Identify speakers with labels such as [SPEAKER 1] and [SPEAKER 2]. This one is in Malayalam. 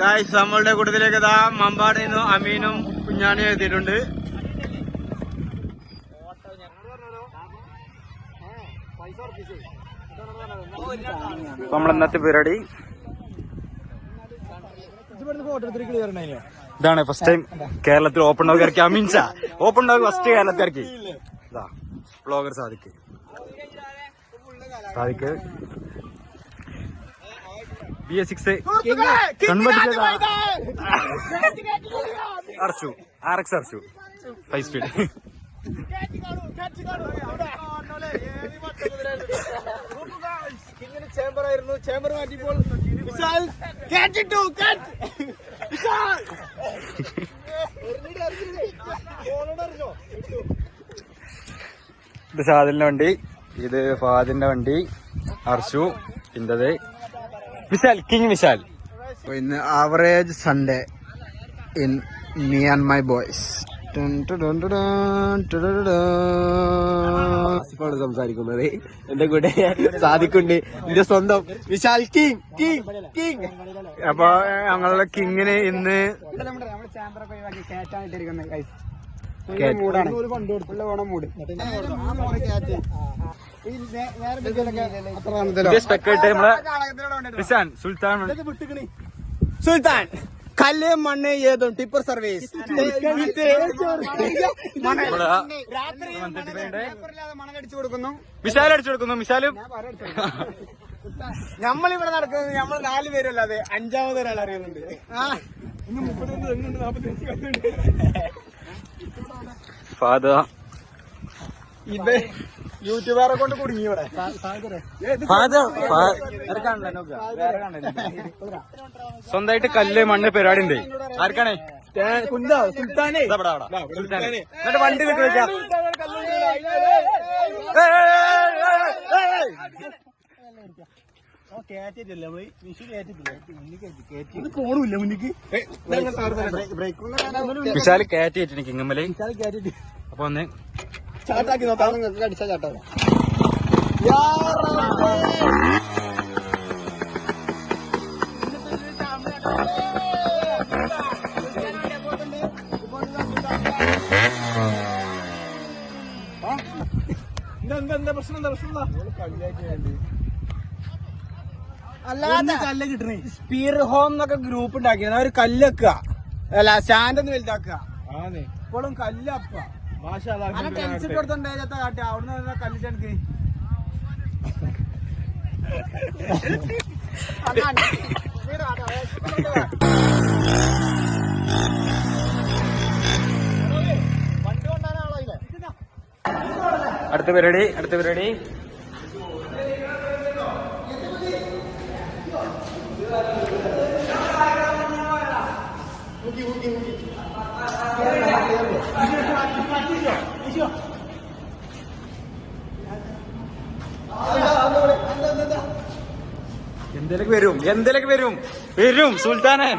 [SPEAKER 1] ഗായ്സ് നമ്മളുടെ കൂട്ടത്തിലേക്ക് ഇതാ മമ്പാടിൽ നിന്നും അമീനും കുഞ്ഞാനും എത്തിയിട്ടുണ്ട്. നമ്മളെന്നത്തെ പരിപാടി ഇതാണ്. ഫസ്റ്റ് ടൈം കേരളത്തിൽ ഓപ്പൺ ഡോഗ് ഇറക്കി Ameen Shah. Open dog first കേരളത്തിൽ ഇറക്കി. ഇതാ blogger Sadiq BS6 Archu RX Archu 5 speed. ചേമ്പറായിരുന്നു, ചേമ്പർ മാറ്റിപ്പോൾ ഇത് ഷാദിലിന്റെ വണ്ടി, ഇത് ഫാദിന്റെ വണ്ടി, അർഷു, ഇന്റത് വിശാൽ, കിങ് വിശാൽ. ഇന്ന് average Sunday in me and my boys. സംസാരിക്കുന്നത് എന്റെ കൂടെ സാദിക്കുണ്ട്, എന്റെ സ്വന്തം വിശാൽ കിങ് കിങ് കിങ്. അപ്പൊ ഞങ്ങളുടെ കിങ്ങിന് ഇന്ന് സുൽത്താൻ കല്ല് മണ്ണ് ഏതും ടിപ്പർ സർവീസ് മണലടിച്ചു കൊടുക്കുന്നു. വിശാൽ അടിച്ചു കൊടുക്കുന്നു. വിശാലും നമ്മളിവിടെ നടക്കുന്നത് നമ്മൾ 4 പേരല്ലാതെ 5ാമത് ഒരാൾ അറിയുന്നുണ്ട്. ഫാദ ഇത് യൂട്യൂബറെ കൊണ്ട് കുടുങ്ങി ഇവിടെ. സ്വന്തമായിട്ട് കല്ല് മണ്ണ് പരിപാടി ഉണ്ട്. ആർക്കാണേ? സുൽത്താനെ. എന്നിട്ട് വണ്ടി കിട്ടുക. വിശാല് കയറ്റിട്ട് കിങ്ങമ്മല്. അപ്പൊ ഒന്ന് ചാട്ടാക്കി നോക്കാം. നിങ്ങൾക്ക് അടിച്ചാ ചാട്ടാ. എന്താ പ്രശ്നം? എന്താ പ്രശ്നം? അല്ലാതെ കല്ല് കിട്ടണേ. സ്പീർ ഹോം എന്നൊക്കെ ഗ്രൂപ്പ് ഉണ്ടാക്കിയത് ഒരു കല്ല് വെക്കുക, അല്ല സ്റ്റാൻഡ് ഒന്ന് വലുതാക്കുക. ഇപ്പോഴും കല്ല് അപ്പ ടെൻഷൻ കൊടുത്തോണ്ടാ കാട്ടി അവിടുന്ന് കല്ലിട്ട് എനിക്ക് അടുത്ത പരിപാടി എന്തേലൊക്കെ വരും സുൽത്താനെ.